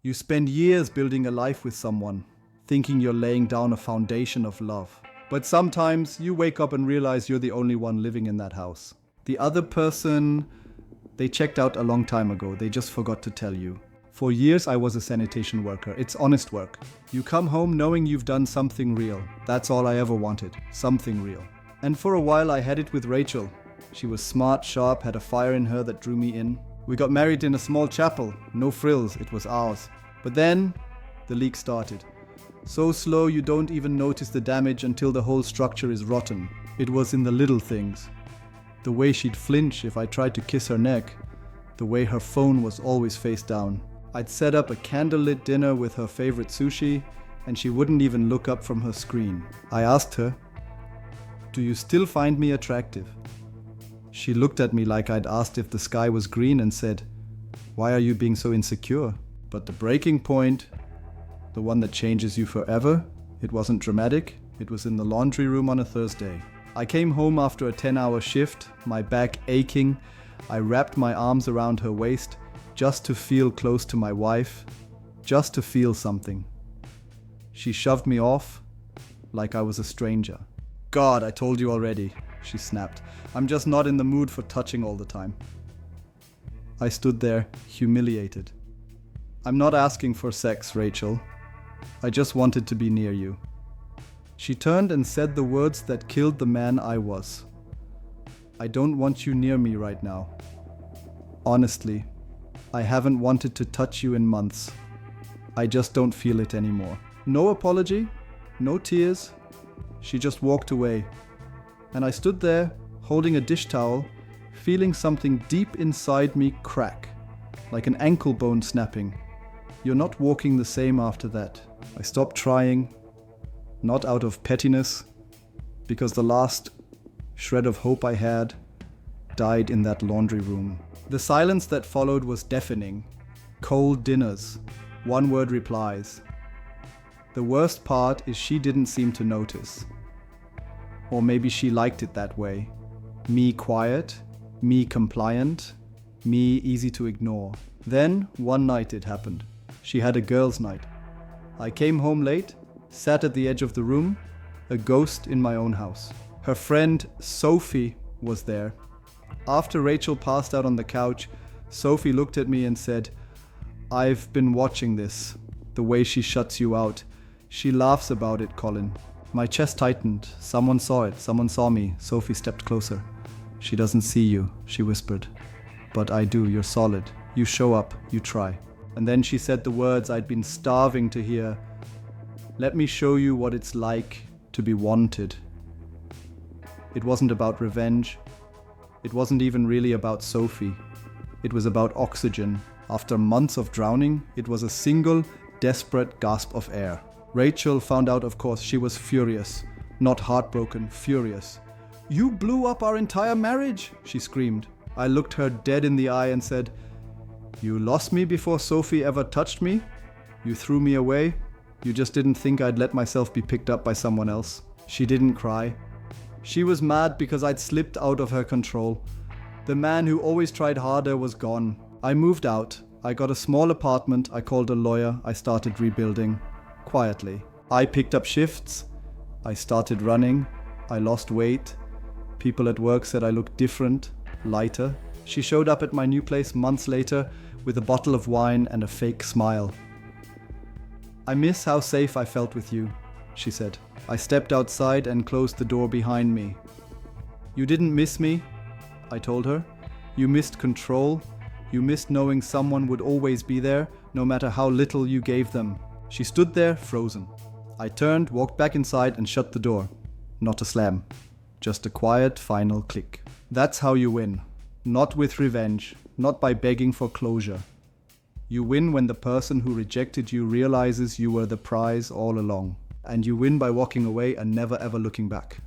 You spend years building a life with someone, thinking you're laying down a foundation of love. But sometimes you wake up and realize you're the only one living in that house. The other person, they checked out a long time ago. They just forgot to tell you. For years I was a sanitation worker. It's honest work. You come home knowing you've done something real. That's all I ever wanted. Something real. And for a while I had it with Rachel. She was smart, sharp, had a fire in her that drew me in. We got married in a small chapel. No frills, it was ours. But then the leak started. So slow you don't even notice the damage until the whole structure is rotten. It was in the little things. The way she'd flinch if I tried to kiss her neck. The way her phone was always face down. I'd set up a candlelit dinner with her favorite sushi, and she wouldn't even look up from her screen. I asked her, "Do you still find me attractive?" She looked at me like I'd asked if the sky was green and said, "Why are you being so insecure?" But the breaking point, the one that changes you forever, it wasn't dramatic. It was in the laundry room on a Thursday. I came home after a 10-hour shift, my back aching. I wrapped my arms around her waist just to feel close to my wife, just to feel something. She shoved me off like I was a stranger. "God, I told you already," she snapped. "I'm just not in the mood for touching all the time." I stood there, humiliated. "I'm not asking for sex, Rachel. I just wanted to be near you." She turned and said the words that killed the man I was. "I don't want you near me right now. Honestly, I haven't wanted to touch you in months. I just don't feel it anymore." No apology, no tears. She just walked away. And I stood there, holding a dish towel, feeling something deep inside me crack, like an ankle bone snapping. You're not walking the same after that. I stopped trying, not out of pettiness, because the last shred of hope I had died in that laundry room. The silence that followed was deafening. Cold dinners, one-word replies. The worst part is she didn't seem to notice. Or maybe she liked it that way. Me quiet, me compliant, me easy to ignore. Then, one night it happened. She had a girls' night. I came home late, sat at the edge of the room, a ghost in my own house. Her friend Sophie was there. After Rachel passed out on the couch, Sophie looked at me and said, "I've been watching this, the way she shuts you out. She laughs about it, Colin." My chest tightened. Someone saw it. Someone saw me. Sophie stepped closer. "She doesn't see you," she whispered. "But I do. You're solid. You show up. You try." And then she said the words I'd been starving to hear. "Let me show you what it's like to be wanted." It wasn't about revenge. It wasn't even really about Sophie. It was about oxygen. After months of drowning, it was a single, desperate gasp of air. Rachel found out, of course. She was furious. Not heartbroken, furious. "You blew up our entire marriage," she screamed. I looked her dead in the eye and said, "You lost me before Sophie ever touched me? You threw me away? You just didn't think I'd let myself be picked up by someone else?" She didn't cry. She was mad because I'd slipped out of her control. The man who always tried harder was gone. I moved out. I got a small apartment. I called a lawyer. I started rebuilding. Quietly. I picked up shifts. I started running. I lost weight. People at work said I looked different, lighter. She showed up at my new place months later with a bottle of wine and a fake smile. "I miss how safe I felt with you," she said. I stepped outside and closed the door behind me. "You didn't miss me," I told her. "You missed control. You missed knowing someone would always be there, no matter how little you gave them." She stood there, frozen. I turned, walked back inside and shut the door. Not a slam. Just a quiet, final click. That's how you win. Not with revenge. Not by begging for closure. You win when the person who rejected you realizes you were the prize all along. And you win by walking away and never ever looking back.